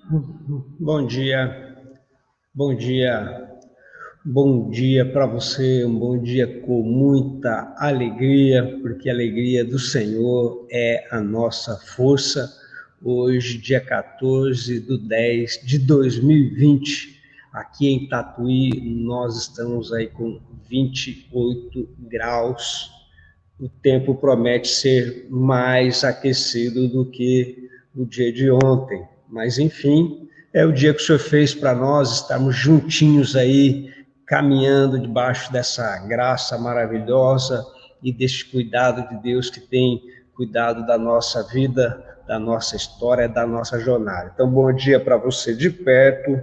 Bom dia, bom dia, bom dia para você, um bom dia com muita alegria, porque a alegria do Senhor é a nossa força. Hoje, dia 14/10/2020, aqui em Tatuí, nós estamos aí com 28 graus. O tempo promete ser mais aquecido do que o dia de ontem, mas enfim, é o dia que o Senhor fez para nós estarmos juntinhos aí, caminhando debaixo dessa graça maravilhosa e deste cuidado de Deus que tem cuidado da nossa vida, da nossa história, da nossa jornada. Então, bom dia para você de perto,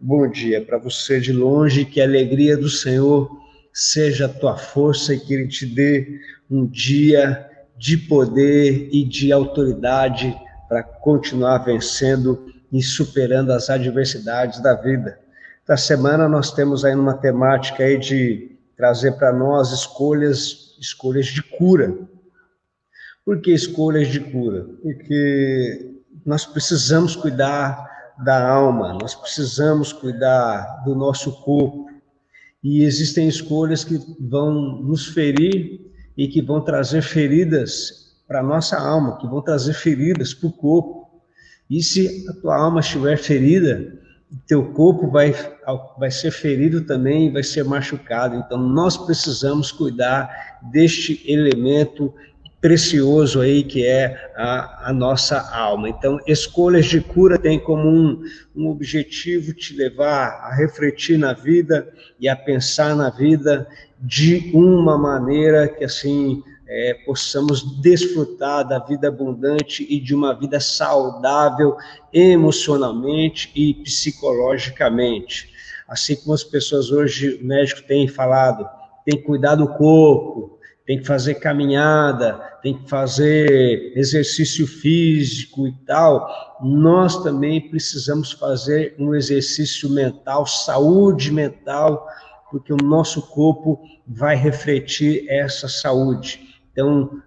bom dia para você de longe, que a alegria do Senhor seja a tua força e que Ele te dê um dia de poder e de autoridade para continuar vencendo e superando as adversidades da vida. Esta semana nós temos aí uma temática aí de trazer para nós escolhas de cura. Por que escolhas de cura? Porque nós precisamos cuidar da alma, nós precisamos cuidar do nosso corpo, e existem escolhas que vão nos ferir e que vão trazer feridas para a nossa alma, que vão trazer feridas para o corpo. E se a tua alma estiver ferida, teu corpo vai ser ferido também, vai ser machucado. Então, nós precisamos cuidar deste elemento precioso aí que é a nossa alma. Então, escolhas de cura têm como um objetivo te levar a refletir na vida e a pensar na vida de uma maneira que assim possamos desfrutar da vida abundante e de uma vida saudável emocionalmente e psicologicamente. Assim como as pessoas hoje, o médico tem falado, tem que cuidar do corpo, tem que fazer caminhada, tem que fazer exercício físico e tal, nós também precisamos fazer um exercício mental, saúde mental, porque o nosso corpo vai refletir essa saúde. Então,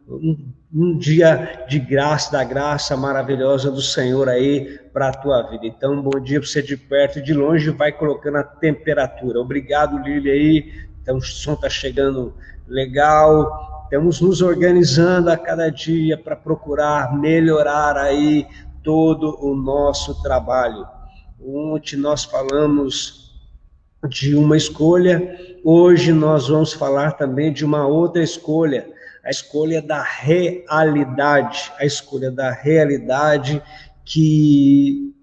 um dia de graça, da graça maravilhosa do Senhor aí para a tua vida. Então, um bom dia para você de perto e de longe, vai colocando a temperatura. Obrigado, Lília, aí. Então, o som está chegando legal. Estamos nos organizando a cada dia para procurar melhorar aí todo o nosso trabalho. Ontem nós falamos de uma escolha, hoje nós vamos falar também de uma outra escolha, a escolha da realidade, a escolha da realidade que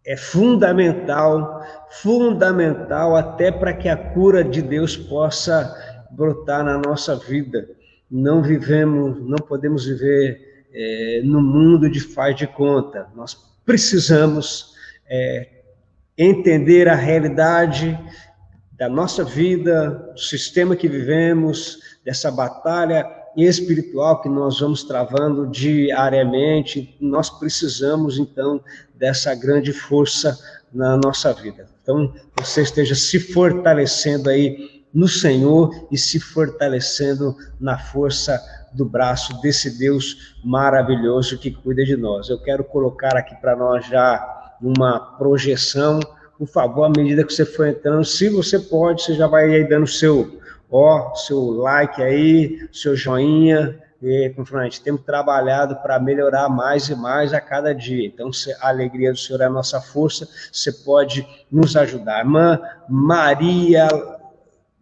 é fundamental até para que a cura de Deus possa brotar na nossa vida. Não podemos viver no mundo de faz de conta. Nós precisamos entender a realidade da nossa vida, do sistema que vivemos, dessa batalha espiritual que nós vamos travando diariamente. Nós precisamos, então, dessa grande força na nossa vida. Então, você esteja se fortalecendo aí no Senhor e se fortalecendo na força do braço desse Deus maravilhoso que cuida de nós. Eu quero colocar aqui para nós já uma projeção. Por favor, à medida que você for entrando, se você pode, você já vai aí dando seu like aí, seu joinha. E, como a gente temos trabalhado para melhorar mais e mais a cada dia. Então, a alegria do Senhor é a nossa força, você pode nos ajudar. Irmã Maria,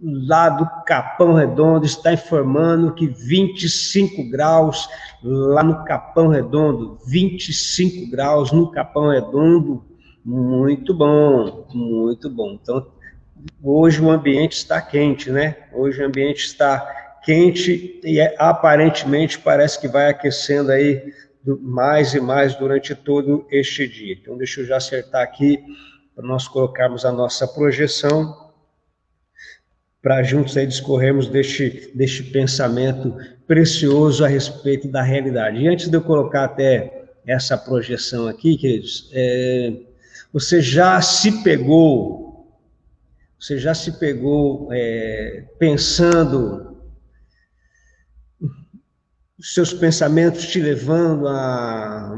lá do Capão Redondo, está informando que 25 graus lá no Capão Redondo, 25 graus no Capão Redondo, muito bom, muito bom. Então, hoje o ambiente está quente, né? Hoje o ambiente está quente e aparentemente parece que vai aquecendo aí mais e mais durante todo este dia. Então, deixa eu já acertar aqui para nós colocarmos a nossa projeção, para juntos aí discorrermos deste pensamento precioso a respeito da realidade. E antes de eu colocar até essa projeção aqui, queridos, você já se pegou pensando, os seus pensamentos te levando a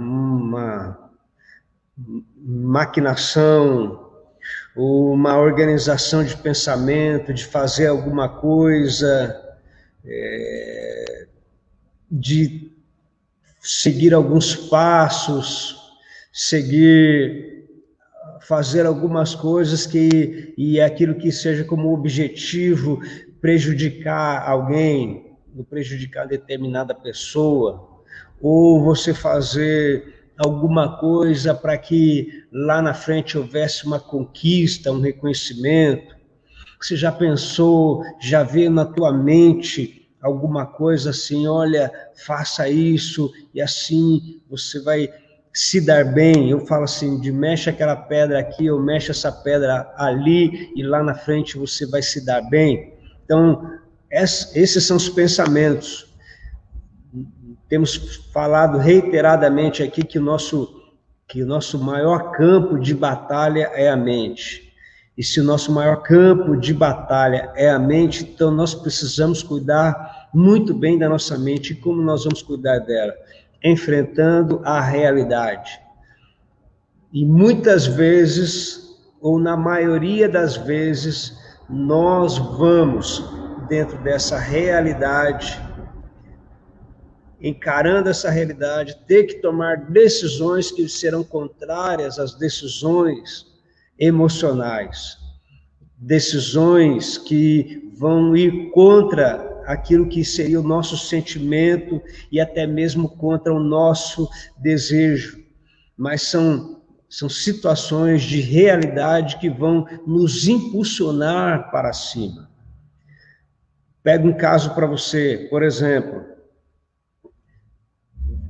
maquinação, uma organização de pensamento, de fazer alguma coisa, de seguir alguns passos, fazer algumas coisas e aquilo que seja como objetivo prejudicar alguém, ou prejudicar determinada pessoa, ou você fazer alguma coisa para que lá na frente houvesse uma conquista, um reconhecimento. Você já pensou, já veio na tua mente alguma coisa assim, olha, faça isso e assim você vai se dar bem. Eu falo assim, de mexe aquela pedra aqui, ou mexe essa pedra ali, e lá na frente você vai se dar bem. Então, esses são os pensamentos. Temos falado reiteradamente aqui que o nosso maior campo de batalha é a mente. E se o nosso maior campo de batalha é a mente, então nós precisamos cuidar muito bem da nossa mente. E como nós vamos cuidar dela? Enfrentando a realidade. E muitas vezes, ou na maioria das vezes, nós vamos, dentro dessa realidade, encarando essa realidade, ter que tomar decisões que serão contrárias às decisões emocionais, decisões que vão ir contra aquilo que seria o nosso sentimento e até mesmo contra o nosso desejo, mas são situações de realidade que vão nos impulsionar para cima. Pega um caso para você, por exemplo,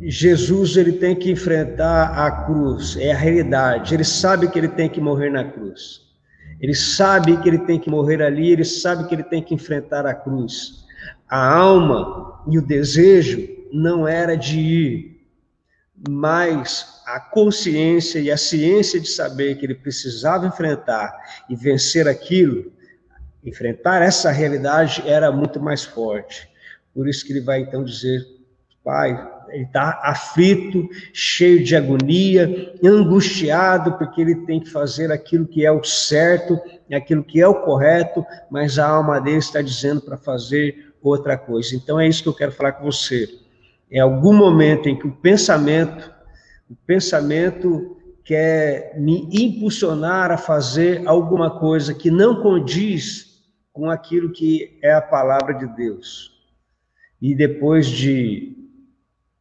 Jesus, ele tem que enfrentar a cruz, é a realidade, ele sabe que ele tem que morrer na cruz, ele sabe que ele tem que morrer ali, ele sabe que ele tem que enfrentar a cruz. A alma e o desejo não era de ir, mas a consciência e a ciência de saber que ele precisava enfrentar e vencer aquilo, enfrentar essa realidade era muito mais forte. Por isso que ele vai então dizer, Pai, ele está aflito, cheio de agonia, angustiado, porque ele tem que fazer aquilo que é o certo, aquilo que é o correto, mas a alma dele está dizendo para fazer outra coisa. Então é isso que eu quero falar com você. É algum momento em que o pensamento quer me impulsionar a fazer alguma coisa que não condiz com aquilo que é a palavra de Deus. E depois de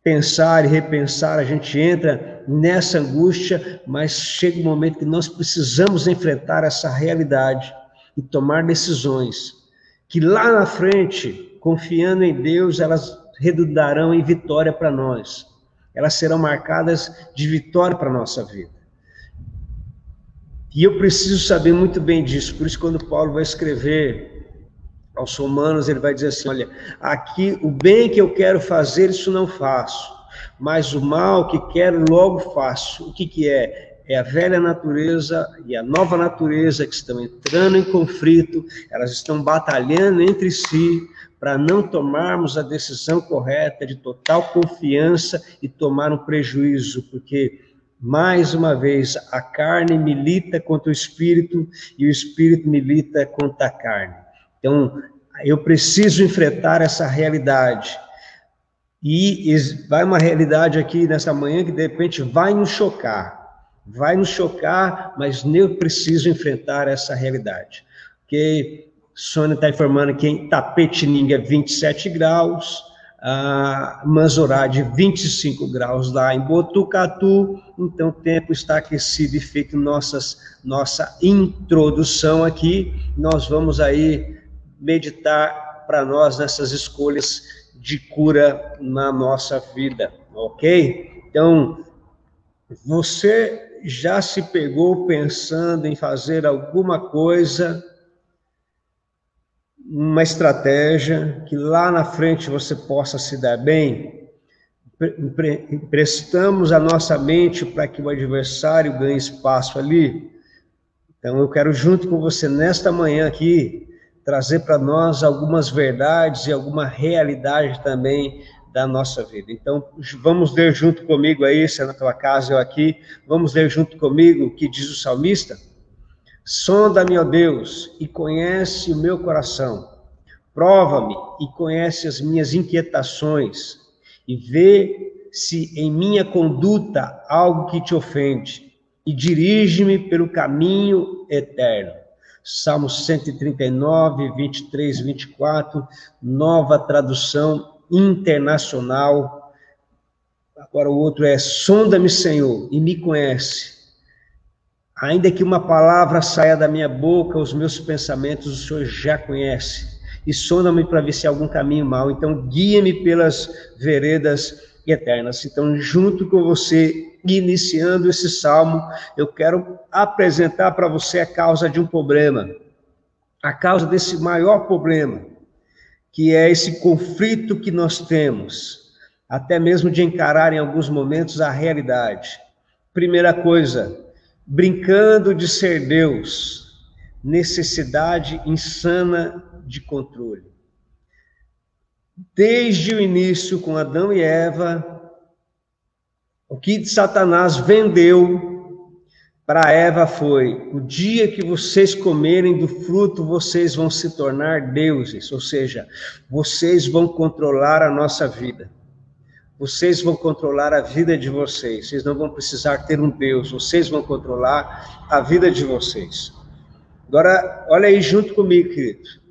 pensar e repensar, a gente entra nessa angústia, mas chega um momento que nós precisamos enfrentar essa realidade e tomar decisões, que lá na frente, confiando em Deus, elas redundarão em vitória para nós. Elas serão marcadas de vitória para a nossa vida. E eu preciso saber muito bem disso, por isso quando Paulo vai escrever aos Romanos, ele vai dizer assim, olha, aqui o bem que eu quero fazer, isso não faço, mas o mal que quero, logo faço. O que é? É a velha natureza e a nova natureza que estão entrando em conflito, elas estão batalhando entre si para não tomarmos a decisão correta de total confiança e tomar um prejuízo, porque, mais uma vez, a carne milita contra o espírito e o espírito milita contra a carne. Então, eu preciso enfrentar essa realidade. E vai uma realidade aqui nessa manhã que, de repente, vai nos chocar. Vai nos chocar, mas eu preciso enfrentar essa realidade. Porque Sônia está informando que em Tapetininga é 27 graus, a Manzorá de 25 graus lá em Botucatu. Então, o tempo está aquecido e feito nossa introdução aqui. Nós vamos aí meditar para nós nessas escolhas de cura na nossa vida, ok? Então, você já se pegou pensando em fazer alguma coisa, uma estratégia que lá na frente você possa se dar bem? Emprestamos a nossa mente para que o adversário ganhe espaço ali? Então, eu quero junto com você nesta manhã aqui trazer para nós algumas verdades e alguma realidade também da nossa vida. Então, vamos ler junto comigo aí, se é na tua casa, eu aqui, vamos ler junto comigo o que diz o salmista. Sonda-me, ó Deus, e conhece o meu coração. Prova-me e conhece as minhas inquietações, e vê se em minha conduta algo que te ofende, e dirige-me pelo caminho eterno. Salmo 139, 23, 24, nova tradução internacional. Agora o outro é: sonda-me, Senhor, e me conhece. Ainda que uma palavra saia da minha boca, os meus pensamentos o Senhor já conhece. E sonda-me para ver se há algum caminho mau. Então guia-me pelas veredas eternas. Então, junto com você, iniciando esse salmo, eu quero apresentar para você a causa de um problema. A causa desse maior problema, que é esse conflito que nós temos, até mesmo de encarar em alguns momentos a realidade. Primeira coisa, brincando de ser Deus, necessidade insana de controle. Desde o início, com Adão e Eva, o que Satanás vendeu para Eva foi: o dia que vocês comerem do fruto, vocês vão se tornar deuses, ou seja, vocês vão controlar a nossa vida. Vocês vão controlar a vida de vocês. Vocês não vão precisar ter um Deus. Vocês vão controlar a vida de vocês. Agora, olha aí junto comigo, querido.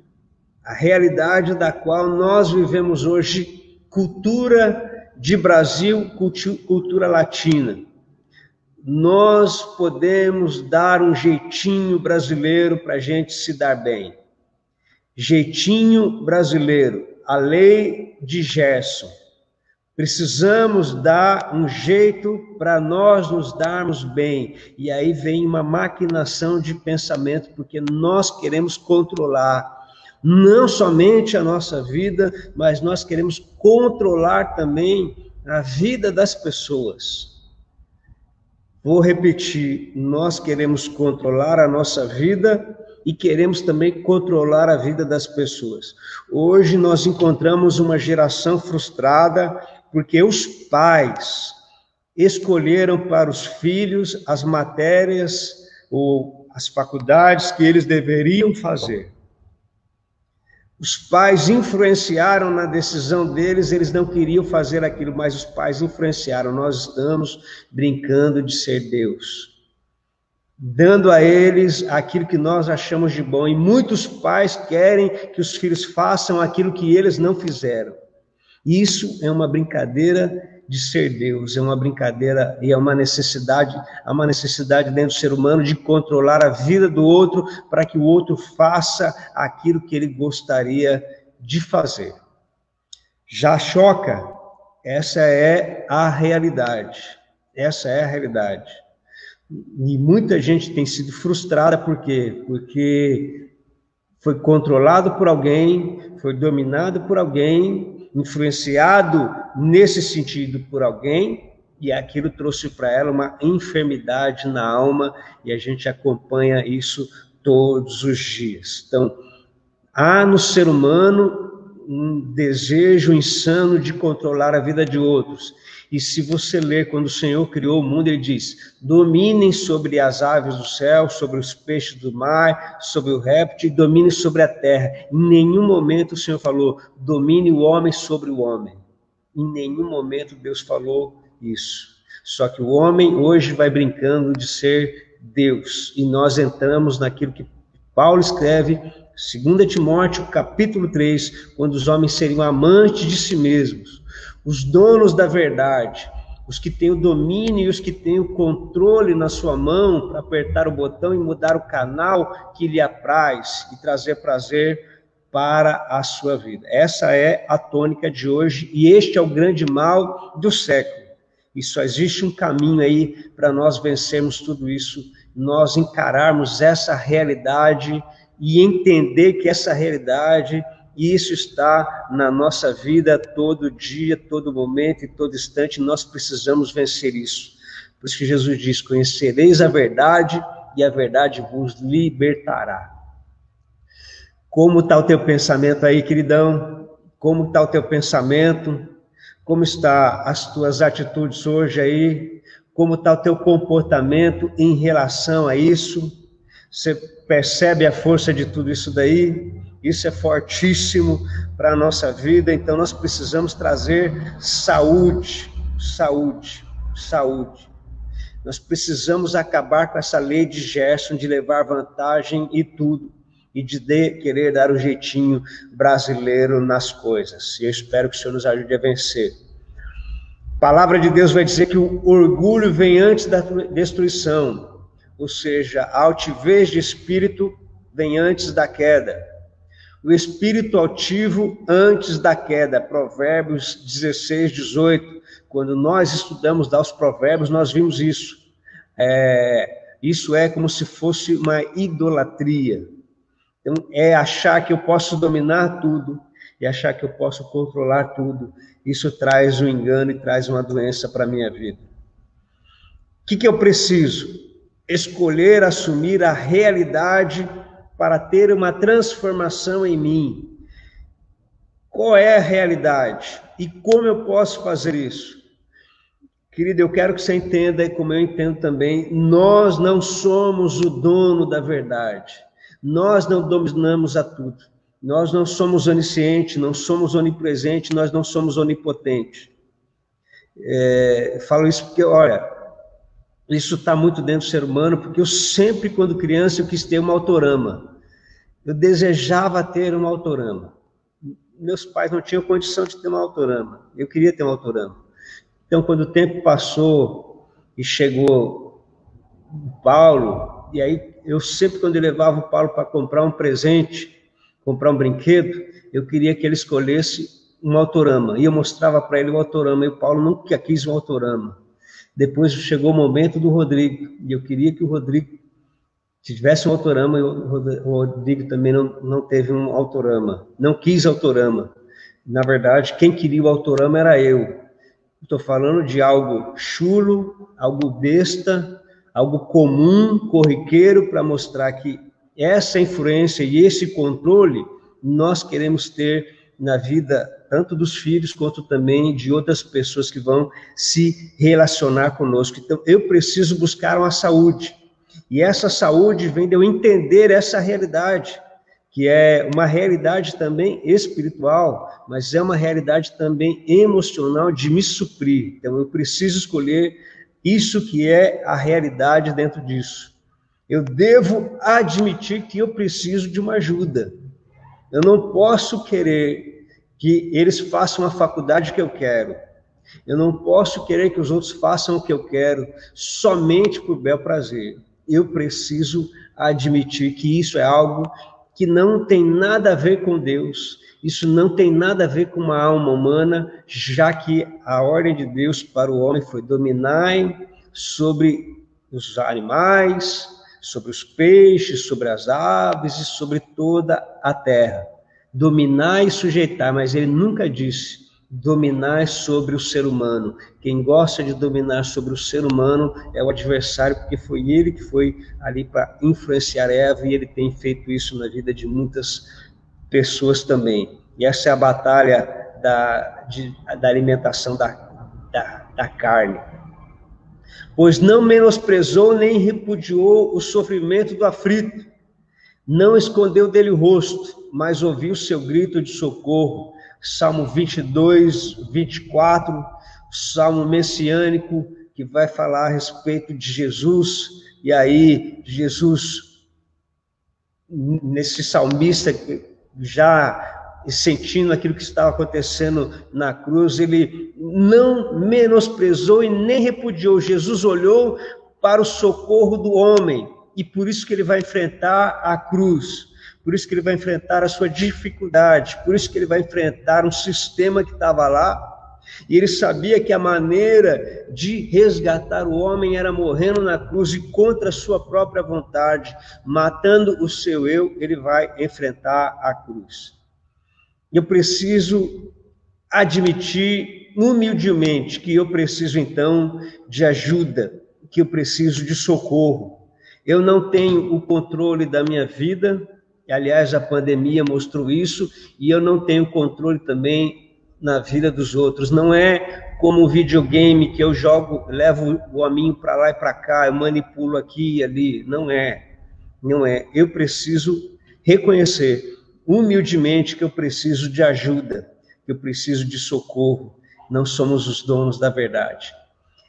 A realidade da qual nós vivemos hoje, cultura de Brasil, cultura latina. Nós podemos dar um jeitinho brasileiro para a gente se dar bem. Jeitinho brasileiro, a lei de Gerson. Precisamos dar um jeito para nós nos darmos bem. E aí vem uma maquinação de pensamento, porque nós queremos controlar não somente a nossa vida, mas nós queremos controlar também a vida das pessoas. Vou repetir, nós queremos controlar a nossa vida e queremos também controlar a vida das pessoas. Hoje nós encontramos uma geração frustrada, porque os pais escolheram para os filhos as matérias ou as faculdades que eles deveriam fazer. Os pais influenciaram na decisão deles, eles não queriam fazer aquilo, mas os pais influenciaram. Nós estamos brincando de ser Deus, dando a eles aquilo que nós achamos de bom. E muitos pais querem que os filhos façam aquilo que eles não fizeram. Isso é uma brincadeira de ser Deus, é uma brincadeira e é uma necessidade, há uma necessidade dentro do ser humano de controlar a vida do outro para que o outro faça aquilo que ele gostaria de fazer. Já choca? Essa é a realidade. Essa é a realidade. E muita gente tem sido frustrada, por quê? Porque foi controlado por alguém, foi dominado por alguém, influenciado nesse sentido por alguém, e aquilo trouxe para ela uma enfermidade na alma, e a gente acompanha isso todos os dias. Então, há no ser humano um desejo insano de controlar a vida de outros. E se você ler, quando o Senhor criou o mundo, ele diz: dominem sobre as aves do céu, sobre os peixes do mar, sobre o réptil, e dominem sobre a terra. Em nenhum momento o Senhor falou: domine o homem sobre o homem. Em nenhum momento Deus falou isso. Só que o homem hoje vai brincando de ser Deus. E nós entramos naquilo que Paulo escreve, 2 Timóteo, capítulo 3, quando os homens seriam amantes de si mesmos, os donos da verdade, os que têm o domínio e os que têm o controle na sua mão para apertar o botão e mudar o canal que lhe apraz e trazer prazer para a sua vida. Essa é a tônica de hoje e este é o grande mal do século. E só existe um caminho aí para nós vencermos tudo isso, nós encararmos essa realidade e entender que essa realidade, e isso está na nossa vida todo dia, todo momento e todo instante, nós precisamos vencer isso. Por isso que Jesus diz: conhecereis a verdade e a verdade vos libertará. Como está o teu pensamento aí, queridão? Como está o teu pensamento? Como está as tuas atitudes hoje aí? Como está o teu comportamento em relação a isso? Você percebe a força de tudo isso daí? Isso é fortíssimo para a nossa vida, então nós precisamos trazer saúde, saúde, saúde. Nós precisamos acabar com essa lei de Gerson de levar vantagem e tudo, e de querer dar o jeitinho brasileiro nas coisas. E eu espero que o Senhor nos ajude a vencer. A palavra de Deus vai dizer que o orgulho vem antes da destruição, ou seja, a altivez de espírito vem antes da queda. O espírito altivo antes da queda. Provérbios 16, 18. Quando nós estudamos lá os provérbios, nós vimos isso. Isso é como se fosse uma idolatria. Então, é achar que eu posso dominar tudo e achar que eu posso controlar tudo. Isso traz um engano e traz uma doença para a minha vida. O que eu preciso? Escolher assumir a realidade para ter uma transformação em mim. Qual é a realidade? E como eu posso fazer isso? Querido, eu quero que você entenda, e como eu entendo também, nós não somos o dono da verdade. Nós não dominamos a tudo. Nós não somos oniscientes, não somos onipresentes, nós não somos onipotentes. Falo isso porque, olha, isso está muito dentro do ser humano, porque eu sempre, quando criança, eu quis ter uma autorama. Eu desejava ter uma autorama. Meus pais não tinham condição de ter uma autorama. Eu queria ter uma autorama. Então, quando o tempo passou e chegou o Paulo, e aí eu sempre, quando eu levava o Paulo para comprar um presente, comprar um brinquedo, eu queria que ele escolhesse um autorama. E eu mostrava para ele o autorama, e o Paulo nunca quis um autorama. Depois chegou o momento do Rodrigo, e eu queria que o Rodrigo tivesse um autorama, e o Rodrigo também não teve um autorama, não quis autorama. Na verdade, quem queria o autorama era eu. Estou falando de algo chulo, algo besta, algo comum, corriqueiro, para mostrar que essa influência e esse controle nós queremos ter na vida tanto dos filhos quanto também de outras pessoas que vão se relacionar conosco. Então, eu preciso buscar uma saúde. E essa saúde vem de eu entender essa realidade, que é uma realidade também espiritual, mas é uma realidade também emocional de me suprir. Então, eu preciso escolher isso que é a realidade dentro disso. Eu devo admitir que eu preciso de uma ajuda. Eu não posso querer que eles façam a faculdade que eu quero. Eu não posso querer que os outros façam o que eu quero somente por bel prazer. Eu preciso admitir que isso é algo que não tem nada a ver com Deus, isso não tem nada a ver com uma alma humana, já que a ordem de Deus para o homem foi dominar sobre os animais, sobre os peixes, sobre as aves e sobre toda a terra. Dominar e sujeitar, mas ele nunca disse dominar sobre o ser humano. Quem gosta de dominar sobre o ser humano é o adversário, porque foi ele que foi ali para influenciar Eva, e ele tem feito isso na vida de muitas pessoas também. E essa é a batalha da alimentação da carne. Pois não menosprezou nem repudiou o sofrimento do aflito, não escondeu dele o rosto, mas ouviu seu grito de socorro. Salmo 22, 24, salmo messiânico, que vai falar a respeito de Jesus, e aí Jesus, nesse salmista, já sentindo aquilo que estava acontecendo na cruz, ele não menosprezou e nem repudiou. Jesus olhou para o socorro do homem, e por isso que ele vai enfrentar a cruz. Por isso que ele vai enfrentar a sua dificuldade, por isso que ele vai enfrentar um sistema que estava lá, e ele sabia que a maneira de resgatar o homem era morrendo na cruz e contra a sua própria vontade, matando o seu eu, ele vai enfrentar a cruz. Eu preciso admitir humildemente que eu preciso então de ajuda, que eu preciso de socorro. Eu não tenho o controle da minha vida. Aliás, a pandemia mostrou isso, e eu não tenho controle também na vida dos outros. Não é como um videogame que eu jogo, levo o hominho para lá e para cá, eu manipulo aqui e ali. Não é. Não é. Eu preciso reconhecer humildemente que eu preciso de ajuda, que eu preciso de socorro. Não somos os donos da verdade.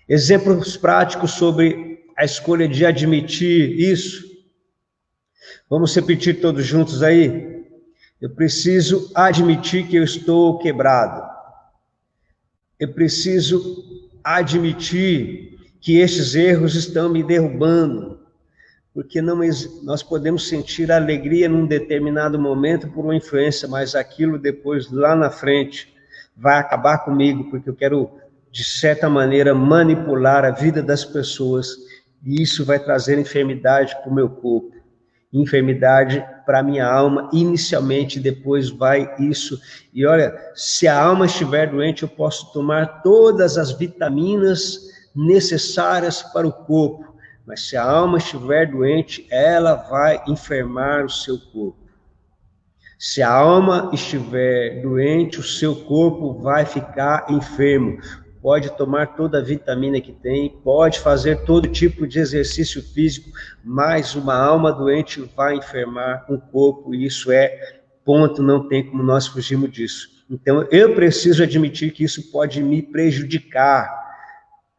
Exemplos práticos sobre a escolha de admitir isso. Vamos repetir todos juntos aí? Eu preciso admitir que eu estou quebrado. Eu preciso admitir que estes erros estão me derrubando. Porque nós podemos sentir alegria num determinado momento por uma influência, mas aquilo depois, lá na frente, vai acabar comigo, porque eu quero, de certa maneira, manipular a vida das pessoas, e isso vai trazer enfermidade para o meu corpo, enfermidade para a minha alma, inicialmente, depois vai isso. E olha, se a alma estiver doente, eu posso tomar todas as vitaminas necessárias para o corpo, mas se a alma estiver doente, ela vai enfermar o seu corpo. Se a alma estiver doente, o seu corpo vai ficar enfermo. Pode tomar toda a vitamina que tem, pode fazer todo tipo de exercício físico, mas uma alma doente vai enfermar o corpo, e isso é ponto, não tem como nós fugirmos disso. Então, eu preciso admitir que isso pode me prejudicar.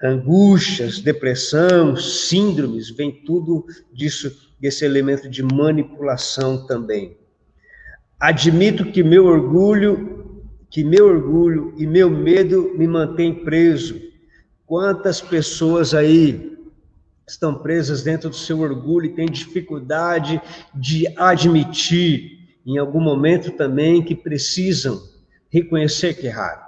Angústias, depressão, síndromes, vem tudo disso, desse elemento de manipulação também. Admito que meu orgulho e meu medo me mantêm preso. Quantas pessoas aí estão presas dentro do seu orgulho e têm dificuldade de admitir, em algum momento também, que precisam reconhecer que erraram.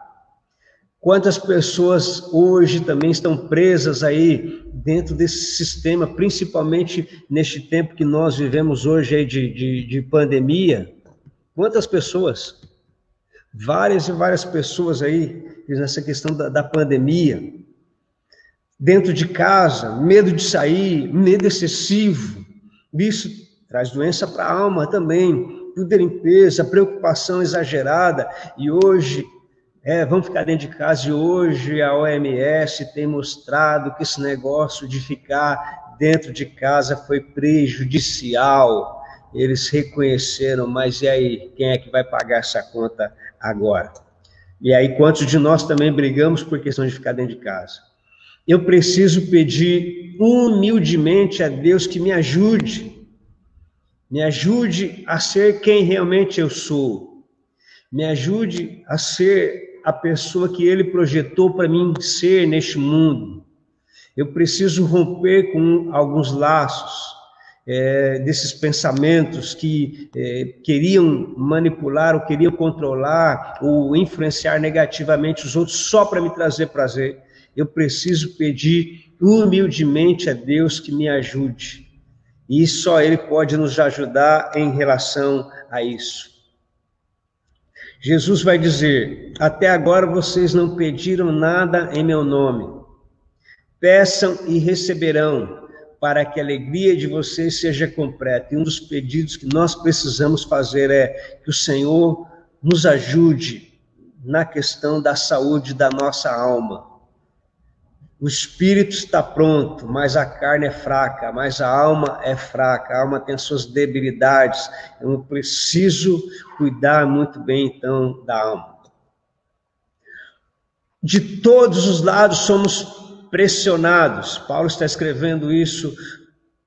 Quantas pessoas hoje também estão presas aí dentro desse sistema, principalmente neste tempo que nós vivemos hoje aí de pandemia. Quantas pessoas? Várias e várias pessoas aí nessa questão da pandemia. Dentro de casa, medo de sair, medo excessivo. Isso traz doença para a alma também. Tudo é limpeza, preocupação exagerada. E hoje... vamos ficar dentro de casa, e hoje a OMS tem mostrado que esse negócio de ficar dentro de casa foi prejudicial. Eles reconheceram, mas e aí, quem é que vai pagar essa conta agora? E aí, quantos de nós também brigamos por questão de ficar dentro de casa? Eu preciso pedir humildemente a Deus que me ajude a ser quem realmente eu sou, me ajude a ser a pessoa que Ele projetou para mim ser neste mundo. Eu preciso romper com alguns laços desses pensamentos que queriam manipular, ou queriam controlar, ou influenciar negativamente os outros só para me trazer prazer. Eu preciso pedir humildemente a Deus que me ajude. E só Ele pode nos ajudar em relação a isso. Jesus vai dizer: até agora vocês não pediram nada em meu nome. Peçam e receberão, para que a alegria de vocês seja completa. E um dos pedidos que nós precisamos fazer é que o Senhor nos ajude na questão da saúde da nossa alma. O espírito está pronto, mas a carne é fraca, mas a alma é fraca, a alma tem as suas debilidades. Eu preciso cuidar muito bem, então, da alma. De todos os lados somos pressionados. Paulo está escrevendo isso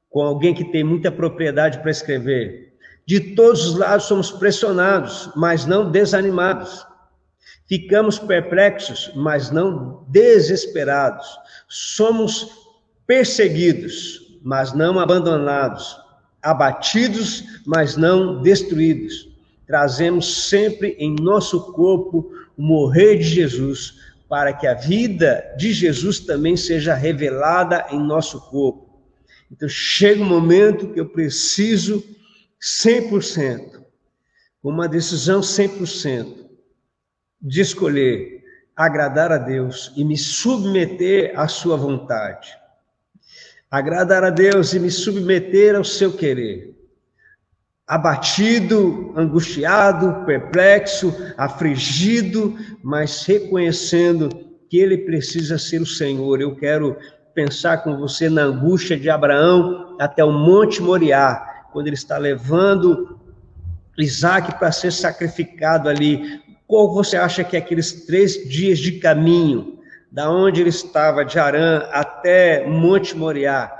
com alguém que tem muita propriedade para escrever. De todos os lados somos pressionados, mas não desanimados. Ficamos perplexos, mas não desesperados. Somos perseguidos, mas não abandonados. Abatidos, mas não destruídos. Trazemos sempre em nosso corpo o morrer de Jesus, para que a vida de Jesus também seja revelada em nosso corpo. Então chega um momento que eu preciso 100%, uma decisão 100%, de escolher agradar a Deus e me submeter à sua vontade. Agradar a Deus e me submeter ao seu querer. abatido, angustiado, perplexo, afligido, mas reconhecendo que ele precisa ser o Senhor. Eu quero pensar com você na angústia de Abraão até o Monte Moriá, quando ele está levando Isaac para ser sacrificado ali. Qual você acha que é aqueles 3 dias de caminho, da onde ele estava, de Harã até Monte Moriá?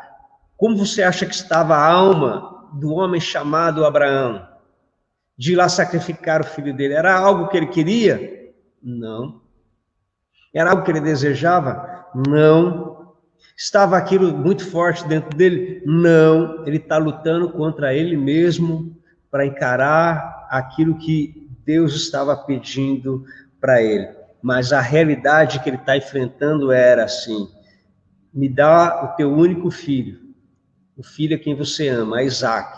Como você acha que estava a alma do homem chamado Abraão, de ir lá sacrificar o filho dele? Era algo que ele queria? Não. Era algo que ele desejava? Não. Estava aquilo muito forte dentro dele? Não. Ele está lutando contra ele mesmo para encarar aquilo que Deus estava pedindo para ele. Mas a realidade que ele está enfrentando era assim: me dá o teu único filho, o filho a quem você ama, a Isaac.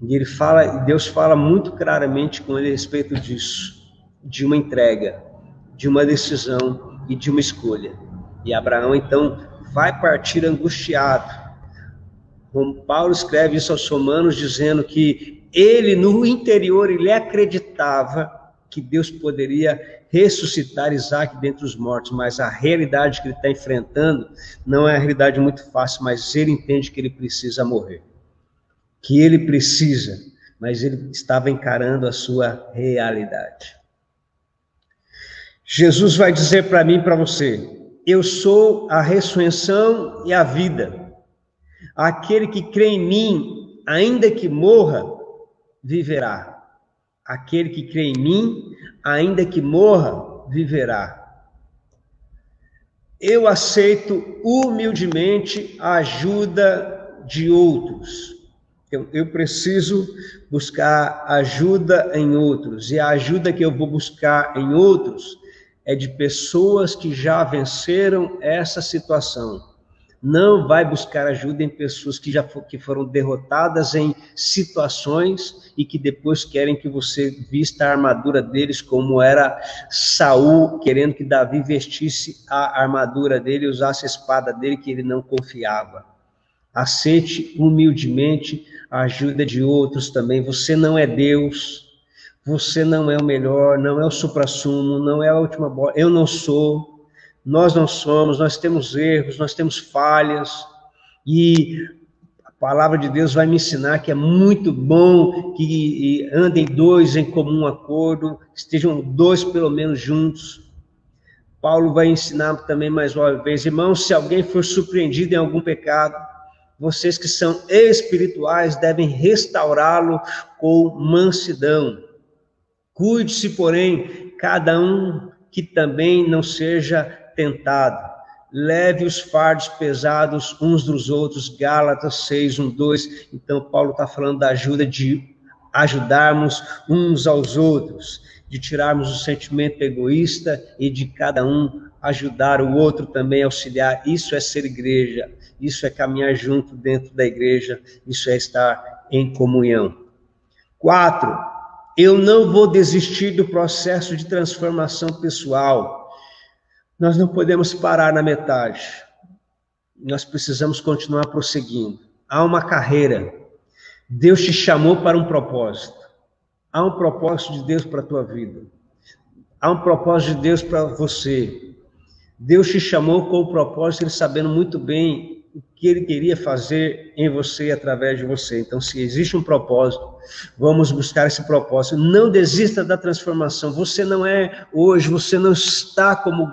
E ele fala, Deus fala muito claramente com ele a respeito disso, de uma entrega, de uma decisão e de uma escolha. E Abraão então vai partir angustiado. Como Paulo escreve isso aos Romanos, dizendo que ele no interior ele acreditava que Deus poderia ressuscitar Isaac dentre os mortos, mas a realidade que ele está enfrentando não é uma realidade muito fácil, mas ele entende que ele precisa morrer, que ele precisa, mas ele estava encarando a sua realidade. Jesus vai dizer para mim e para você: eu sou a ressurreição e a vida. Aquele que crê em mim, ainda que morra, viverá. Aquele que crê em mim, ainda que morra, viverá. Eu aceito humildemente a ajuda de outros. Eu preciso buscar ajuda em outros. E a ajuda que eu vou buscar em outros é de pessoas que já venceram essa situação. Não vai buscar ajuda em pessoas que foram derrotadas em situações e que depois querem que você vista a armadura deles, como era Saul, querendo que Davi vestisse a armadura dele e usasse a espada dele, que ele não confiava. Aceite humildemente a ajuda de outros também. Você não é Deus, você não é o melhor, não é o suprassumo, não é a última bola. Eu não sou. Nós não somos, nós temos erros, nós temos falhas, e a palavra de Deus vai me ensinar que é muito bom que andem 2 em comum acordo, estejam 2 pelo menos juntos. Paulo vai ensinar também mais uma vez: irmãos, se alguém for surpreendido em algum pecado, vocês que são espirituais devem restaurá-lo com mansidão. Cuide-se, porém, cada um que também não seja tentado. Leve os fardos pesados uns dos outros. Gálatas 6, 1, 2. Então, Paulo está falando da ajuda, de ajudarmos uns aos outros, de tirarmos o sentimento egoísta e de cada um ajudar o outro também, auxiliar. Isso é ser igreja, isso é caminhar junto dentro da igreja, isso é estar em comunhão. 4. Eu não vou desistir do processo de transformação pessoal. Nós não podemos parar na metade. Nós precisamos continuar prosseguindo. Há uma carreira. Deus te chamou para um propósito. Há um propósito de Deus para a tua vida. Há um propósito de Deus para você. Deus te chamou com o propósito, Ele sabendo muito bem o que Ele queria fazer em você e através de você. Então, se existe um propósito, vamos buscar esse propósito. Não desista da transformação. Você não é hoje, você não está como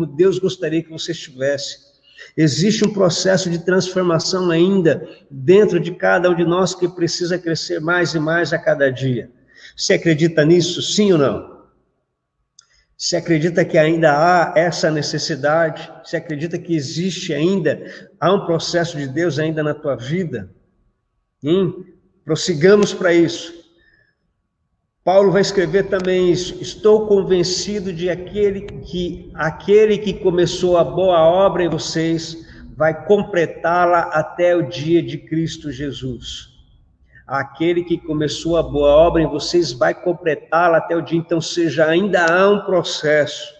Deus gostaria que você estivesse. Existe um processo de transformação ainda dentro de cada um de nós que precisa crescer mais e mais a cada dia. Você acredita nisso, sim ou não? Você acredita que ainda há essa necessidade? Você acredita que existe ainda, há um processo de Deus ainda na tua vida? Prossigamos para isso. Paulo vai escrever também isso: estou convencido de aquele que começou a boa obra em vocês vai completá-la até o dia de Cristo Jesus. Aquele que começou a boa obra em vocês vai completá-la até o dia. Então, seja, ainda há um processo.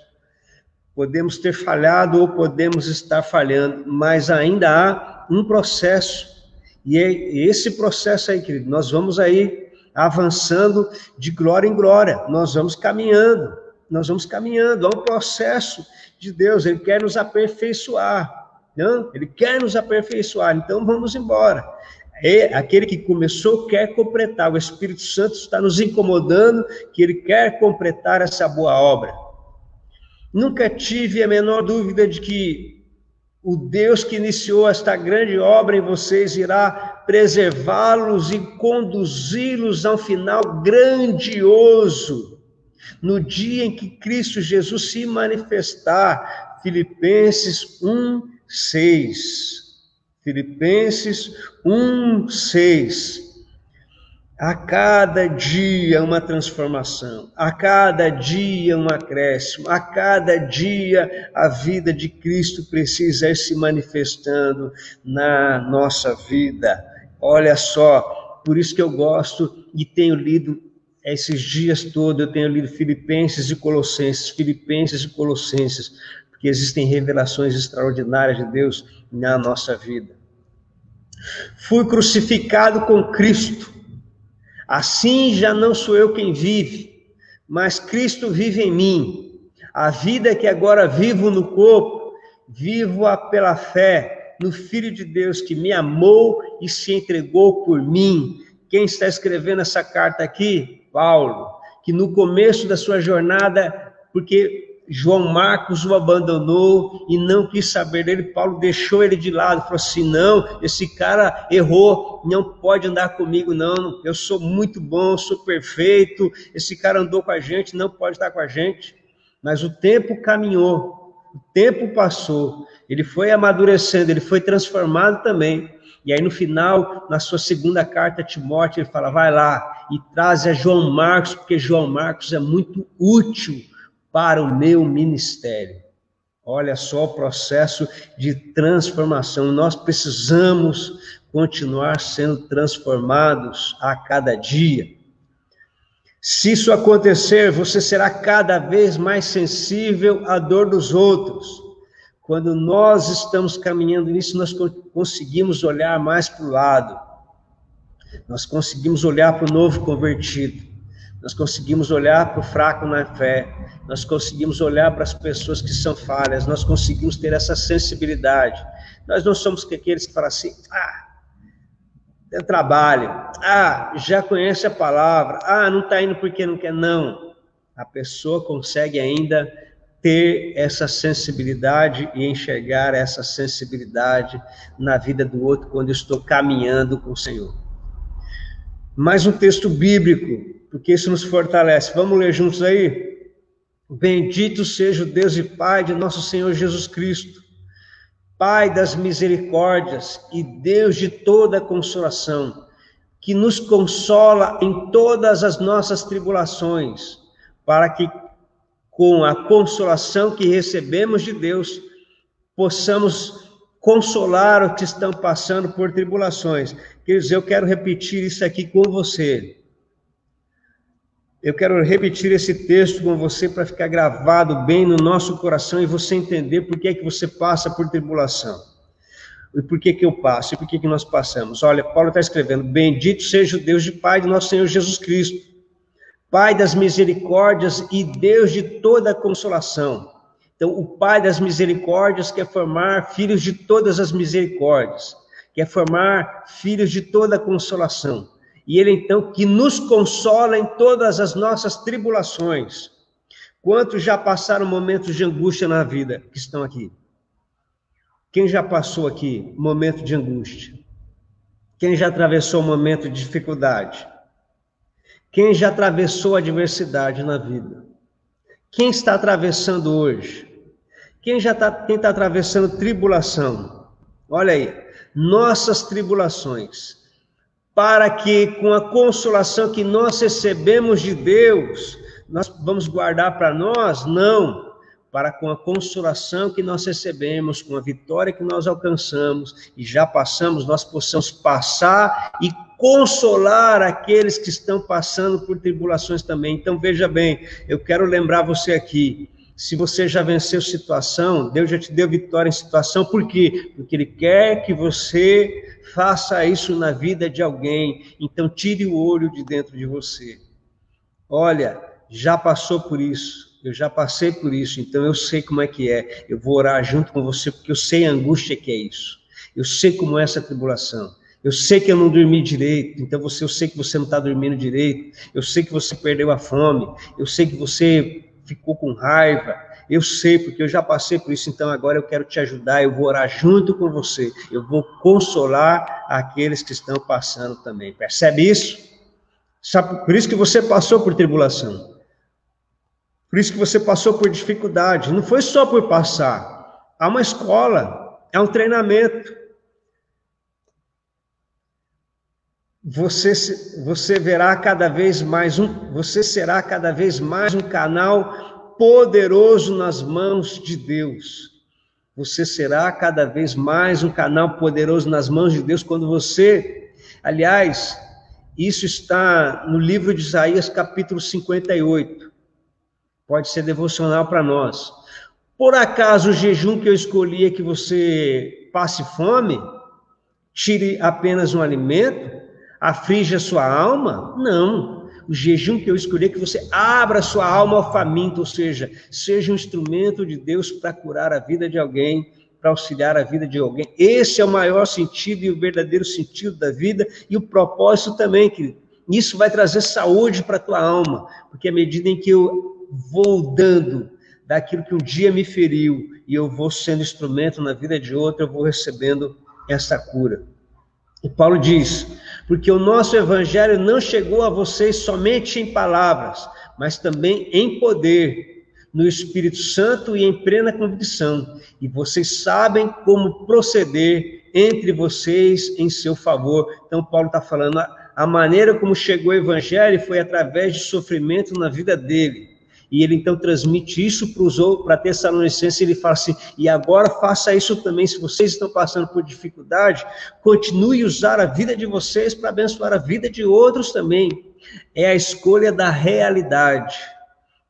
Podemos ter falhado ou podemos estar falhando, mas ainda há um processo. E é esse processo aí, querido, nós vamos aí avançando de glória em glória, nós vamos caminhando, há um processo de Deus, Ele quer nos aperfeiçoar, não? Ele quer nos aperfeiçoar, então vamos embora. Aquele que começou quer completar, o Espírito Santo está nos incomodando, que Ele quer completar essa boa obra. Nunca tive a menor dúvida de que o Deus que iniciou esta grande obra em vocês irá preservá-los e conduzi-los a um final grandioso, no dia em que Cristo Jesus se manifestar. Filipenses 1:6. Filipenses 1:6. A cada dia uma transformação, a cada dia um acréscimo, a cada dia a vida de Cristo precisa ir se manifestando na nossa vida. Olha só, por isso que eu gosto e tenho lido esses dias todos, eu tenho lido Filipenses e Colossenses, porque existem revelações extraordinárias de Deus na nossa vida. Fui crucificado com Cristo. Assim já não sou eu quem vive, mas Cristo vive em mim. A vida que agora vivo no corpo, vivo-a pela fé no Filho de Deus que me amou e se entregou por mim. Quem está escrevendo essa carta aqui? Paulo, que no começo da sua jornada, porque João Marcos o abandonou e não quis saber dele, Paulo deixou ele de lado, falou assim, não, esse cara errou, não pode andar comigo não, eu sou muito bom, sou perfeito, esse cara andou com a gente, não pode estar com a gente. Mas o tempo caminhou, o tempo passou, ele foi amadurecendo, ele foi transformado também. E aí no final, na sua segunda carta a Timóteo, ele fala, vai lá e traz a João Marcos, porque João Marcos é muito útil para o meu ministério. Olha só o processo de transformação. Nós precisamos continuar sendo transformados a cada dia. Se isso acontecer, você será cada vez mais sensível à dor dos outros. Quando nós estamos caminhando nisso, nós conseguimos olhar mais para o lado. Nós conseguimos olhar para o novo convertido. Nós conseguimos olhar para o fraco na fé, nós conseguimos olhar para as pessoas que são falhas, nós conseguimos ter essa sensibilidade. Nós não somos aqueles que falam assim, tem trabalho, já conhece a palavra, não está indo porque não quer, não. A pessoa consegue ainda ter essa sensibilidade e enxergar essa sensibilidade na vida do outro quando eu estou caminhando com o Senhor. Mais um texto bíblico, porque isso nos fortalece. Vamos ler juntos aí? Bendito seja o Deus e Pai de nosso Senhor Jesus Cristo, Pai das misericórdias e Deus de toda consolação, que nos consola em todas as nossas tribulações, para que com a consolação que recebemos de Deus, possamos consolar os que estão passando por tribulações. Queridos, eu quero repetir isso aqui com você. Eu quero repetir esse texto com você para ficar gravado bem no nosso coração e você entender por que é que você passa por tribulação. E por que que eu passo, e por que que nós passamos. Olha, Paulo está escrevendo, bendito seja o Deus de Pai de nosso Senhor Jesus Cristo, Pai das misericórdias e Deus de toda consolação. Então, o Pai das misericórdias quer formar filhos de todas as misericórdias, quer formar filhos de toda consolação. E Ele, então, que nos consola em todas as nossas tribulações. Quantos já passaram momentos de angústia na vida que estão aqui? Quem já passou aqui momento de angústia? Quem já atravessou um momento de dificuldade? Quem já atravessou adversidade na vida? Quem está atravessando hoje? Quem está atravessando tribulação? Olha aí, nossas tribulações, para que com a consolação que nós recebemos de Deus, nós vamos guardar para nós? Não, para com a consolação que nós recebemos, com a vitória que nós alcançamos e já passamos, nós possamos passar e consolar aqueles que estão passando por tribulações também. Então veja bem, eu quero lembrar você aqui, Se você já venceu situação, Deus já te deu vitória em situação, por quê? Porque Ele quer que você faça isso na vida de alguém. Então, tire o olho de dentro de você. Olha, já passou por isso, eu já passei por isso, então eu sei como é que é. Eu vou orar junto com você, porque eu sei a angústia que é isso. Eu sei como é essa tribulação. Eu sei que eu não dormi direito, então eu sei que você não está dormindo direito. Eu sei que você perdeu a fome. Eu sei que você ficou com raiva. Eu sei, porque eu já passei por isso, então agora eu quero te ajudar. Eu vou orar junto com você. Eu vou consolar aqueles que estão passando também. Percebe isso? Sabe, por isso que você passou por tribulação. Por isso que você passou por dificuldade. Não foi só por passar. Há uma escola, é um treinamento. Você será cada vez mais um canal poderoso nas mãos de Deus. Você será cada vez mais um canal poderoso nas mãos de Deus quando você, aliás, isso está no livro de Isaías, capítulo 58. Pode ser devocional para nós. Por acaso o jejum que eu escolhi é que você passe fome? Tire apenas um alimento? Aflige a sua alma? Não. O jejum que eu escolhi é que você abra a sua alma ao faminto, ou seja, seja um instrumento de Deus para curar a vida de alguém, para auxiliar a vida de alguém. Esse é o maior sentido e o verdadeiro sentido da vida e o propósito também, querido. Isso vai trazer saúde para a tua alma, porque à medida em que eu vou dando daquilo que um dia me feriu e eu vou sendo instrumento na vida de outro, eu vou recebendo essa cura. E Paulo diz, porque o nosso evangelho não chegou a vocês somente em palavras, mas também em poder, no Espírito Santo e em plena convicção. E vocês sabem como proceder entre vocês em seu favor. Então Paulo está falando, a maneira como chegou o evangelho foi através de sofrimento na vida dele. E ele então transmite isso para Tessalonicenses, ele fala assim, e agora faça isso também, se vocês estão passando por dificuldade, continue a usar a vida de vocês para abençoar a vida de outros também. É a escolha da realidade,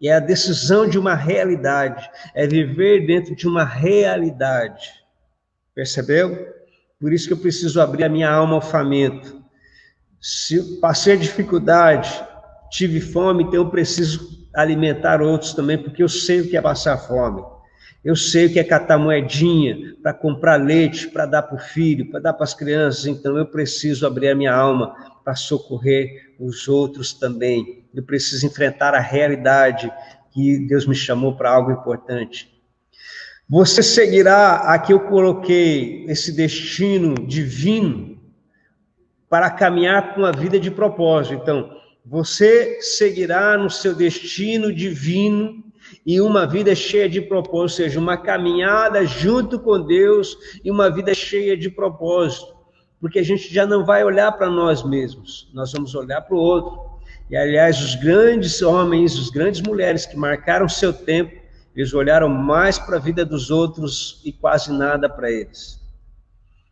é a decisão de uma realidade, é viver dentro de uma realidade. Percebeu? Por isso que eu preciso abrir a minha alma ao faminto. Se passei dificuldade, tive fome, então eu preciso alimentar outros também, porque eu sei o que é passar fome. Eu sei o que é catar moedinha para comprar leite, para dar para o filho, para dar para as crianças. Então eu preciso abrir a minha alma para socorrer os outros também. Eu preciso enfrentar a realidade que Deus me chamou para algo importante. Você seguirá, aqui eu coloquei esse destino divino para caminhar com a vida de propósito. Então, você seguirá no seu destino divino e uma vida cheia de propósito, ou seja, uma caminhada junto com Deus e uma vida cheia de propósito, porque a gente já não vai olhar para nós mesmos, nós vamos olhar para o outro. E, aliás, os grandes homens, as grandes mulheres que marcaram seu tempo, eles olharam mais para a vida dos outros e quase nada para eles.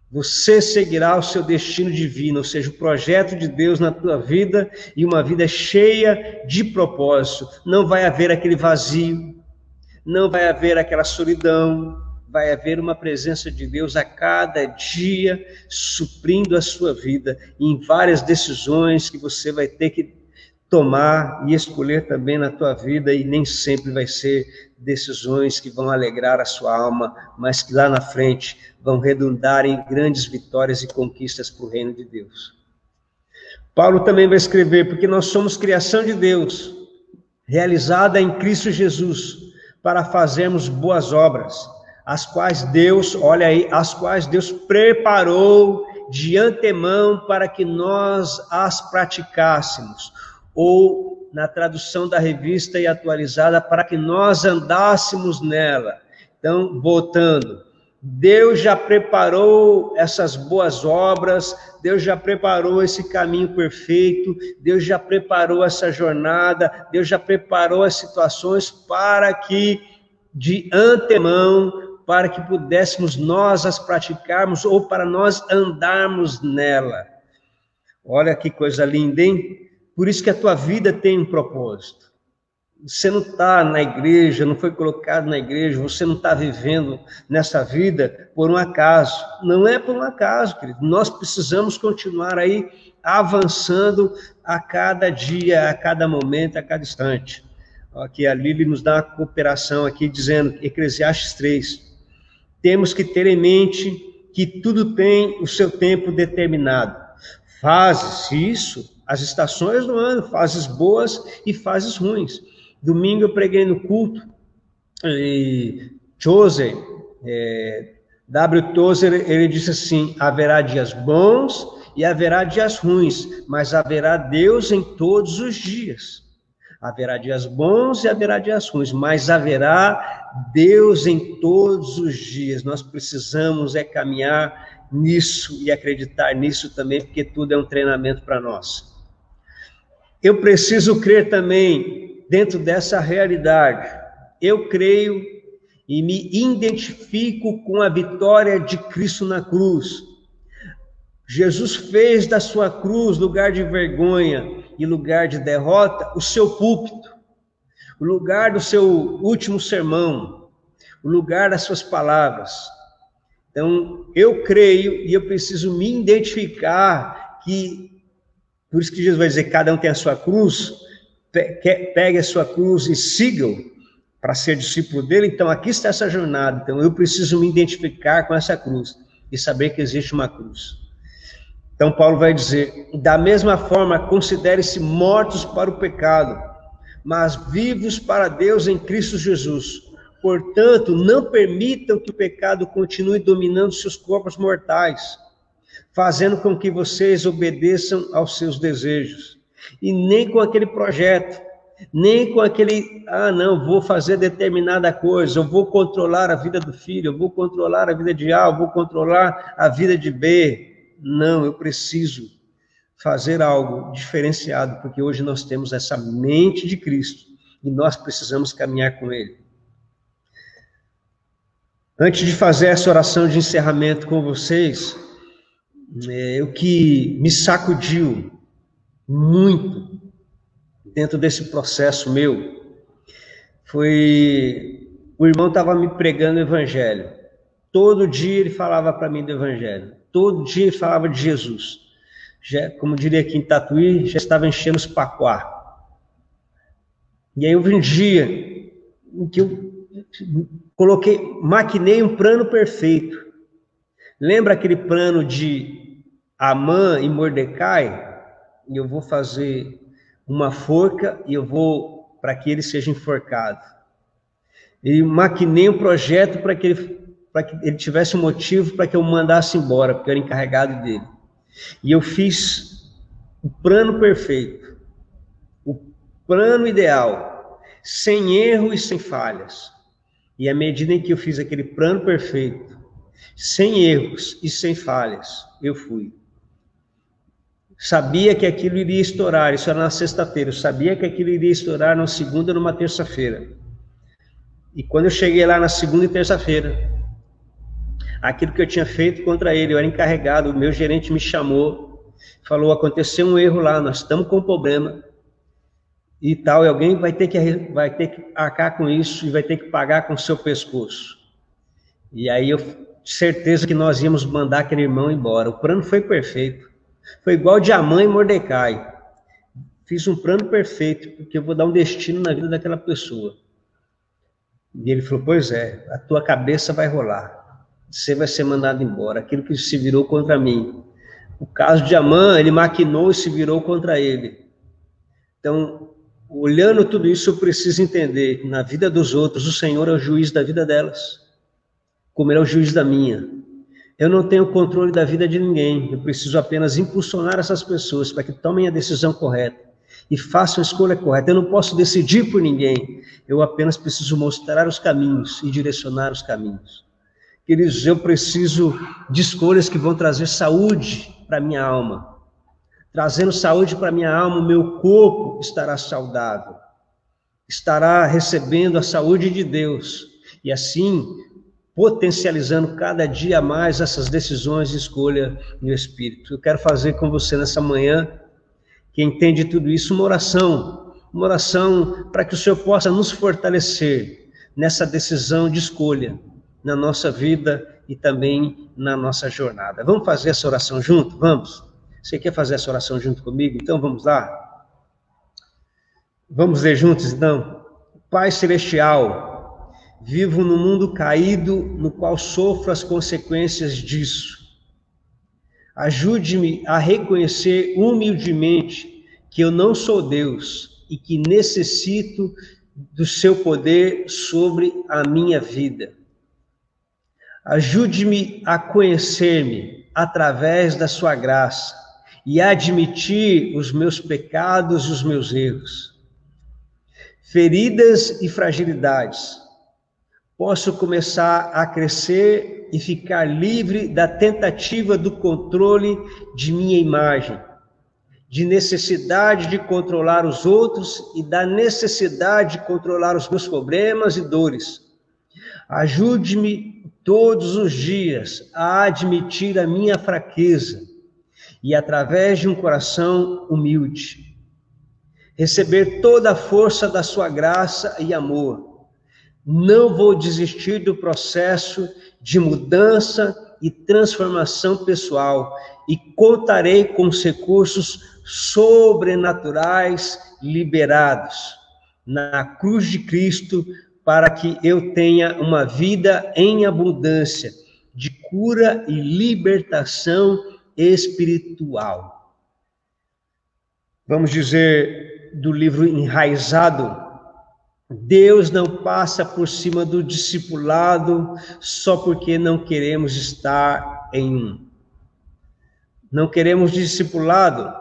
Você seguirá o seu destino divino, ou seja, o projeto de Deus na tua vida e uma vida cheia de propósito. Não vai haver aquele vazio, não vai haver aquela solidão, vai haver uma presença de Deus a cada dia, suprindo a sua vida em várias decisões que você vai ter que tomar e escolher também na tua vida, e nem sempre vai ser decisões que vão alegrar a sua alma, mas que lá na frente vão redundar em grandes vitórias e conquistas para o reino de Deus. Paulo também vai escrever, porque nós somos criação de Deus, realizada em Cristo Jesus, para fazermos boas obras, as quais Deus, olha aí, as quais Deus preparou de antemão para que nós as praticássemos, ou na tradução da Revista e Atualizada, para que nós andássemos nela. Então, voltando, Deus já preparou essas boas obras, Deus já preparou esse caminho perfeito, Deus já preparou essa jornada, Deus já preparou as situações para que, de antemão, para que pudéssemos nós as praticarmos ou para nós andarmos nela. Olha que coisa linda, hein? Por isso que a tua vida tem um propósito. Você não está na igreja, não foi colocado na igreja, você não está vivendo nessa vida por um acaso. Não é por um acaso, querido. Nós precisamos continuar aí avançando a cada dia, a cada momento, a cada instante. Aqui a Lili nos dá uma cooperação aqui, dizendo, Eclesiastes 3, temos que ter em mente que tudo tem o seu tempo determinado. Fases, isso, as estações do ano, fases boas e fases ruins. Domingo eu preguei no culto, e W. Tozer, ele disse assim, haverá dias bons e haverá dias ruins, mas haverá Deus em todos os dias. Haverá dias bons e haverá dias ruins, mas haverá Deus em todos os dias. Nós precisamos caminhar nisso e acreditar nisso também, porque tudo é um treinamento para nós. Eu preciso crer também dentro dessa realidade. Eu creio e me identifico com a vitória de Cristo na cruz. Jesus fez da sua cruz lugar de vergonha e lugar de derrota o seu púlpito, o lugar do seu último sermão, o lugar das suas palavras. Então, eu creio e eu preciso me identificar que, por isso que Jesus vai dizer, cada um tem a sua cruz, pegue a sua cruz e siga-o para ser discípulo dele. Então, aqui está essa jornada. Então, eu preciso me identificar com essa cruz e saber que existe uma cruz. Então, Paulo vai dizer, da mesma forma, considere-se mortos para o pecado, mas vivos para Deus em Cristo Jesus. Portanto, não permitam que o pecado continue dominando seus corpos mortais, fazendo com que vocês obedeçam aos seus desejos. E nem com aquele projeto, nem com aquele, não, vou fazer determinada coisa, eu vou controlar a vida do filho, eu vou controlar a vida de A, eu vou controlar a vida de B. Não, eu preciso fazer algo diferenciado, porque hoje nós temos essa mente de Cristo e nós precisamos caminhar com Ele. Antes de fazer essa oração de encerramento com vocês, o que me sacudiu muito dentro desse processo meu foi, o irmão estava me pregando o evangelho. Todo dia ele falava para mim do evangelho. Todo dia ele falava de Jesus. Já, como diria aqui em Tatuí, já estava enchendo os pacoá. E aí houve um dia em que eu maquinei um plano perfeito. Lembra aquele plano de Amã e Mordecai? E eu vou fazer uma forca e eu vou para que ele seja enforcado. E maquinei um projeto para que ele tivesse um motivo para que eu mandasse embora, porque eu era encarregado dele. E eu fiz o plano perfeito, o plano ideal, sem erro e sem falhas. E à medida em que eu fiz aquele plano perfeito, sem erros e sem falhas, eu fui. Sabia que aquilo iria estourar, isso era na sexta-feira, eu sabia que aquilo iria estourar na segunda e numa terça-feira. E quando eu cheguei lá na segunda e terça-feira, aquilo que eu tinha feito contra ele, eu era encarregado, o meu gerente me chamou, falou, aconteceu um erro lá, nós estamos com um problema, e tal, e alguém vai ter que arcar com isso, e vai ter que pagar com o seu pescoço. E aí eu, certeza que nós íamos mandar aquele irmão embora, o plano foi perfeito, foi igual de Amã e Mordecai, fiz um plano perfeito, porque eu vou dar um destino na vida daquela pessoa. E ele falou, pois é, a tua cabeça vai rolar. Você vai ser mandado embora, aquilo que se virou contra mim. O caso de Amã, ele maquinou e se virou contra ele. Então, olhando tudo isso, eu preciso entender que na vida dos outros, o Senhor é o juiz da vida delas, como Ele é o juiz da minha. Eu não tenho controle da vida de ninguém, eu preciso apenas impulsionar essas pessoas para que tomem a decisão correta e façam a escolha correta. Eu não posso decidir por ninguém, eu apenas preciso mostrar os caminhos e direcionar os caminhos. Queridos, eu preciso de escolhas que vão trazer saúde para a minha alma. Trazendo saúde para a minha alma, o meu corpo estará saudável. Estará recebendo a saúde de Deus. E assim, potencializando cada dia mais essas decisões de escolha no Espírito. Eu quero fazer com você nessa manhã, que entende tudo isso, uma uma oração para que o Senhor possa nos fortalecer nessa decisão de escolha, na nossa vida e também na nossa jornada. Vamos fazer essa oração junto? Vamos? Você quer fazer essa oração junto comigo? Então vamos lá? Vamos ler juntos, então? Pai Celestial, vivo no mundo caído, no qual sofro as consequências disso. Ajude-me a reconhecer humildemente que eu não sou Deus e que necessito do seu poder sobre a minha vida. Ajude-me a conhecer-me através da sua graça e a admitir os meus pecados e os meus erros. Feridas e fragilidades. Posso começar a crescer e ficar livre da tentativa do controle de minha imagem, de necessidade de controlar os outros e da necessidade de controlar os meus problemas e dores. Ajude-me todos os dias a admitir a minha fraqueza e, através de um coração humilde, receber toda a força da sua graça e amor. Não vou desistir do processo de mudança e transformação pessoal e contarei com os recursos sobrenaturais liberados na cruz de Cristo para que eu tenha uma vida em abundância de cura e libertação espiritual. Vamos dizer do livro Enraizado: Deus não passa por cima do discipulado só porque não queremos estar em um. Não queremos discipulado,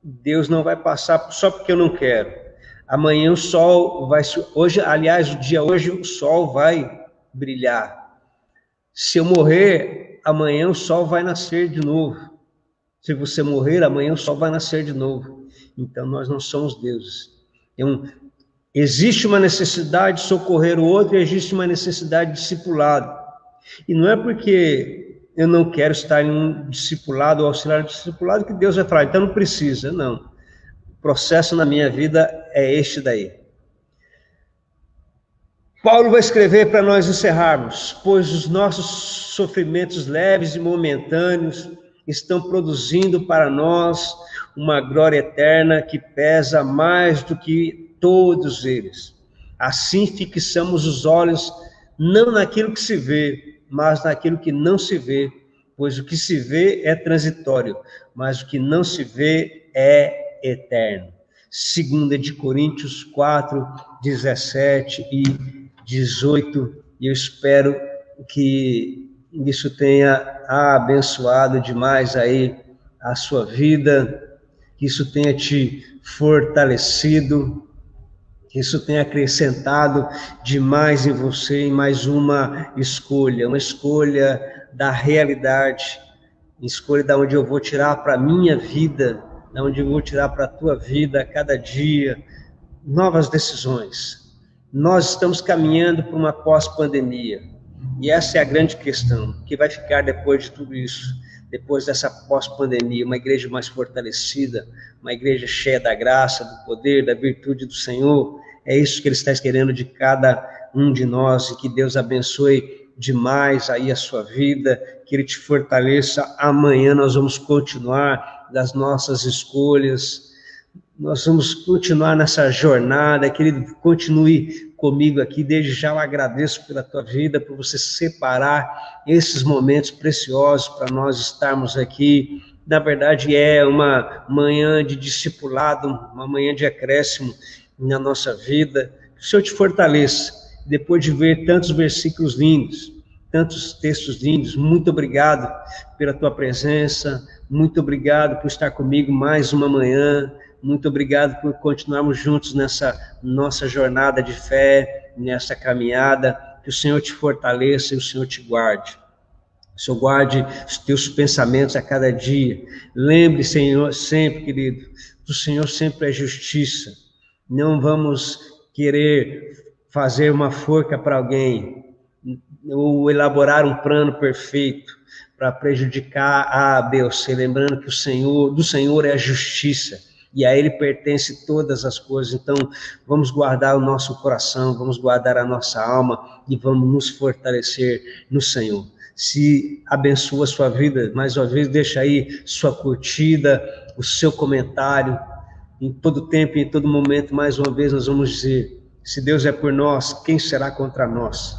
Deus não vai passar só porque eu não quero. Amanhã o sol vai... Hoje, aliás, o dia hoje o sol vai brilhar. Se eu morrer, amanhã o sol vai nascer de novo. Se você morrer, amanhã o sol vai nascer de novo. Então, nós não somos deuses. Existe uma necessidade de socorrer o outro e existe uma necessidade de discipulado. E não é porque eu não quero estar em um discipulado ou auxiliar de discipulado que Deus vai falar, então não precisa, não. O processo na minha vida é este daí. Paulo vai escrever para nós encerrarmos: pois os nossos sofrimentos leves e momentâneos estão produzindo para nós uma glória eterna que pesa mais do que todos eles. Assim fixamos os olhos não naquilo que se vê, mas naquilo que não se vê, pois o que se vê é transitório, mas o que não se vê é eterno. 2 Coríntios 4, 17 e 18, e eu espero que isso tenha abençoado demais aí a sua vida, que isso tenha te fortalecido, que isso tenha acrescentado demais em você, em mais uma escolha da realidade, escolha da onde eu vou tirar para a minha vida, da onde eu vou tirar para a tua vida a cada dia, novas decisões. Nós estamos caminhando para uma pós-pandemia, e essa é a grande questão, que vai ficar depois de tudo isso, depois dessa pós-pandemia, uma igreja mais fortalecida, uma igreja cheia da graça, do poder, da virtude do Senhor. É isso que Ele está querendo de cada um de nós, e que Deus abençoe demais aí a sua vida, que Ele te fortaleça. Amanhã nós vamos continuar das nossas escolhas, nós vamos continuar nessa jornada, que Ele continue comigo aqui. Desde já eu agradeço pela tua vida, por você separar esses momentos preciosos para nós estarmos aqui. Na verdade é uma manhã de discipulado, uma manhã de acréscimo na nossa vida. Que o Senhor te fortaleça. Depois de ver tantos versículos lindos, tantos textos lindos, muito obrigado pela tua presença, muito obrigado por estar comigo mais uma manhã, muito obrigado por continuarmos juntos nessa nossa jornada de fé, nessa caminhada. Que o Senhor te fortaleça e o Senhor te guarde. O Senhor guarde os teus pensamentos a cada dia. Lembre, Senhor, sempre, querido, do Senhor sempre é justiça. Não vamos querer fazer uma forca para alguém, ou elaborar um plano perfeito para prejudicar A, B ou C, lembrando que do Senhor é a justiça. e a Ele pertence todas as coisas. Então, vamos guardar o nosso coração, vamos guardar a nossa alma e vamos nos fortalecer no Senhor. Se abençoa a sua vida, mais uma vez, deixa aí sua curtida, o seu comentário. Em todo tempo e em todo momento, mais uma vez, nós vamos dizer: se Deus é por nós, quem será contra nós?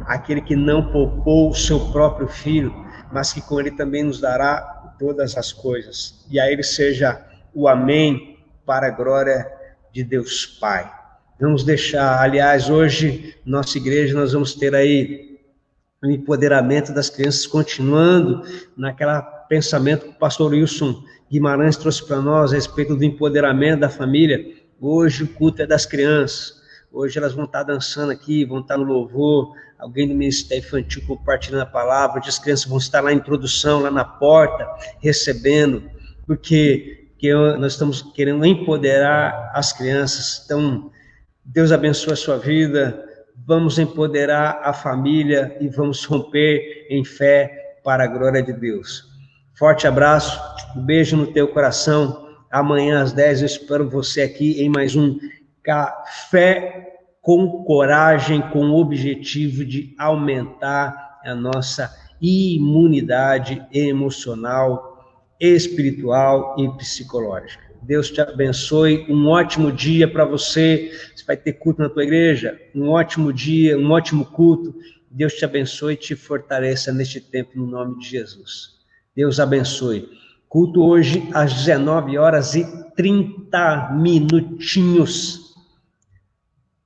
Aquele que não poupou o seu próprio filho, mas que com ele também nos dará todas as coisas. E a ele seja o amém, para a glória de Deus Pai. Vamos deixar, aliás, hoje, nossa igreja, nós vamos ter aí o empoderamento das crianças, continuando naquele pensamento que o pastor Wilson Guimarães trouxe para nós a respeito do empoderamento da família. Hoje o culto é das crianças, hoje elas vão estar dançando aqui, vão estar no louvor, alguém do Ministério Infantil compartilhando a palavra, as crianças vão estar lá em introdução, lá na porta, recebendo, porque nós estamos querendo empoderar as crianças. Então, Deus abençoe a sua vida. Vamos empoderar a família e vamos romper em fé para a glória de Deus. Forte abraço, um beijo no teu coração. Amanhã às 10 eu espero você aqui em mais um Café com Coragem, com o objetivo de aumentar a nossa imunidade emocional, espiritual e psicológica. Deus te abençoe, um ótimo dia para você. Você vai ter culto na tua igreja, um ótimo dia, um ótimo culto. Deus te abençoe e te fortaleça neste tempo, no nome de Jesus. Deus abençoe. Culto hoje às 19h30.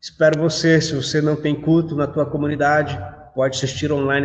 Espero você. Se você não tem culto na tua comunidade, pode assistir online.